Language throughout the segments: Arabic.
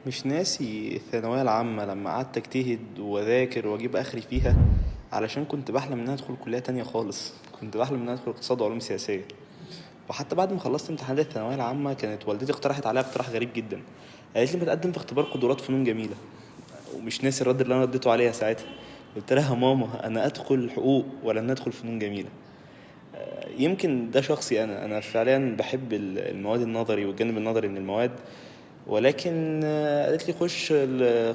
مش ناسي الثانوية العامة لما قعدت اجتهد واذاكر واجيب اخري فيها، علشان كنت بحلم ان انا ادخل كلية تانية خالص. كنت بحلم ان انا ادخل اقتصاد وعلوم سياسية. وحتى بعد ما خلصت امتحانات الثانوية العامة كانت والدتي اقترحت عليا اقتراح غريب جدا. قالت لي ما تقدم في اختبار قدرات فنون جميلة. ومش ناسي الرد اللي انا رديته عليها ساعتها. قلت لها ماما انا ادخل حقوق ولا ان ادخل فنون جميلة. يمكن ده شخصي، انا فعليا بحب المواد النظري والجانب النظري من المواد. ولكن قالت لي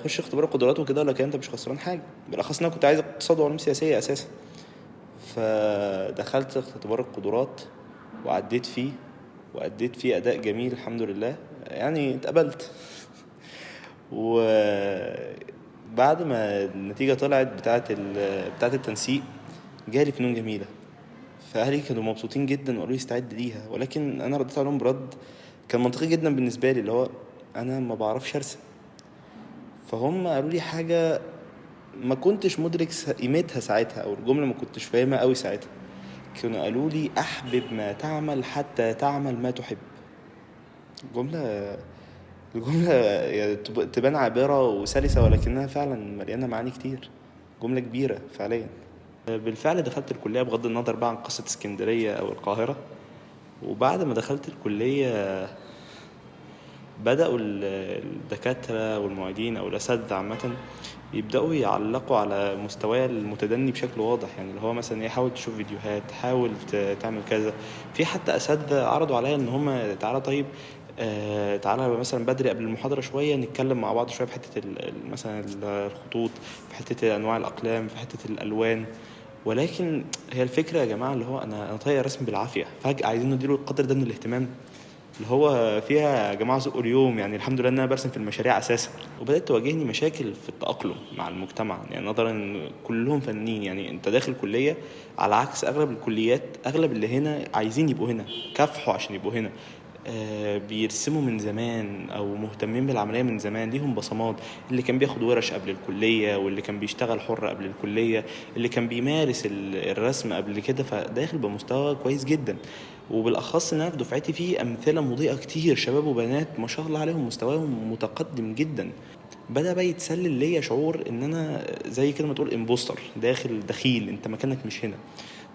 خش اختبار القدرات وكده، لكن انت مش خسران حاجه، بالاخص ان انا كنت عايز اقتصاد وعلوم سياسيه اساسا. فدخلت اختبار القدرات وعديت فيه، وأديت فيه أداء جميل الحمد لله، يعني اتقبلت. وبعد ما النتيجة طلعت بتاعة التنسيق، جالي فنون جميلة. فأهلي كانوا مبسوطين جدا وقالوا لي استعد ليها، ولكن أنا رديت عليهم برد كان منطقي جدا بالنسبة لي، اللي هو أنا ما بعرفش أرسم. فهم قالوا لي حاجة ما كنتش مدرك قيمتها ساعتها، أو الجملة ما كنتش فاهمها قوي ساعتها. كانوا قالوا لي أحبب ما تعمل حتى تعمل ما تحب. جملة الجملة يعني تبان عابرة وسلسة، ولكنها فعلا مليانة معاني كتير. جملة كبيرة فعليا. بالفعل دخلت الكلية بغض النظر بقى عن قصة اسكندرية أو القاهرة. وبعد ما دخلت الكلية بدأوا الدكاترة والمعيدين أو الأساتذة عامة يبدأوا يعلقوا على مستواي المتدني بشكل واضح، يعني اللي هو مثلا ايه، حاول تشوف فيديوهات، حاول تعمل كذا. في حتى أساتذة عرضوا عليا ان هم تعالى طيب، تعالى مثلا بدري قبل المحاضرة شوية نتكلم مع بعض شوية في حتة مثلا الخطوط، في حتة أنواع الأقلام، في حتة الألوان. ولكن هي الفكرة يا جماعة اللي هو أنا طايق رسم بالعافية، فجأة عايزين نديله القدر ده من الاهتمام اللي هو فيها. يا جماعة ذوقوا اليوم، يعني الحمد لله ان انا برسم في المشاريع اساسا. وبدأت تواجهني مشاكل في التأقلم مع المجتمع، يعني نظرا ان كلهم فنانين، يعني انت داخل كلية على عكس اغلب الكليات. اغلب اللي هنا عايزين يبقوا هنا، كافحوا عشان يبقوا هنا. بيرسموا من زمان او مهتمين بالعملية من زمان، ليهم بصمات. اللي كان بياخد ورش قبل الكلية، واللي كان بيشتغل حر قبل الكلية، اللي كان بيمارس الرسم قبل كده، فداخل بمستوى كويس جدا. وبالاخص ان انا في دفعتي فيه امثله مضيئه كتير، شباب وبنات ما شاء الله عليهم مستواهم متقدم جدا. بدا بقى يتسلل ليا شعور ان انا زي كده ما تقول امبوستر، دخيل انت مكانك مش هنا.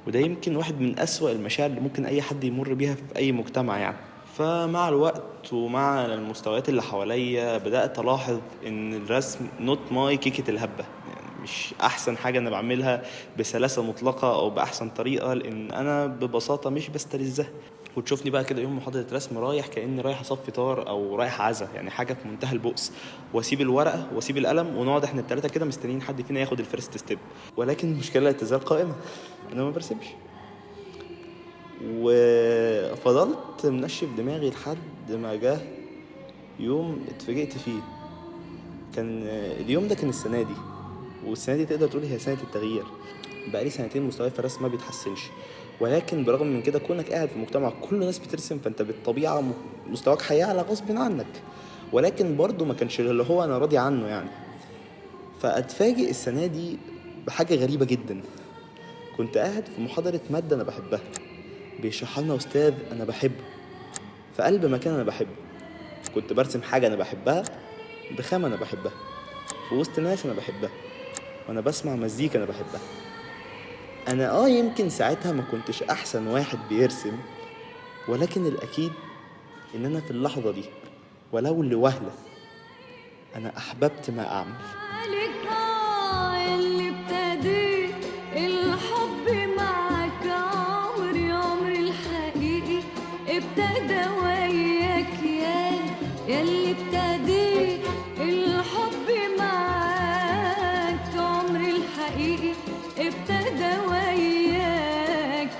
وده يمكن واحد من اسوأ المشاعر اللي ممكن اي حد يمر بيها في اي مجتمع يعني. فمع الوقت ومع المستويات اللي حواليا بدأت ألاحظ إن الرسم نوت ماي كيكة الهبة، يعني مش أحسن حاجة أنا بعملها بسلاسة مطلقة أو بأحسن طريقة، لأن أنا ببساطة مش بستلذها. وتشوفني بقى كده يوم محاضرة رسم رايح كأني رايح أصفي طار أو رايح عزا، يعني حاجة في منتهى البؤس. وأسيب الورقة وأسيب القلم ونقعد إحنا التلاتة كده مستنيين حد فينا ياخد الفيرست ستيب. ولكن المشكلة لا تزال قائمة، أنا ما برسمش. وفضلت منشف دماغي لحد ما جه يوم اتفاجئت فيه. كان اليوم ده كان السنة دي، والسنة دي تقدر تقول هي سنة التغيير. بقالي سنتين مستواي في الرسم ما بيتحسنش، ولكن برغم من كده كونك قاعد في مجتمع كل الناس بترسم، فانت بالطبيعة مستواك هيعلى غصب عنك. ولكن برضو ما كانش اللي هو انا راضي عنه يعني. فاتفاجئ السنة دي بحاجة غريبة جدا. كنت قاعد في محاضرة مادة انا بحبها، بيشرح لنا استاذ انا بحبه في قلب مكان انا بحبه. كنت برسم حاجة انا بحبها بخامة انا بحبها في وسط ناس انا بحبها، وانا بسمع مزيكا انا بحبها. انا يمكن ساعتها ما كنتش احسن واحد بيرسم، ولكن الاكيد ان انا في اللحظة دي ولو لوهلة انا احببت ما اعمل. عليك اللي ابتديت الحب معك، عمري الحقيقي ابتدى وياك، يا اللي ابتديت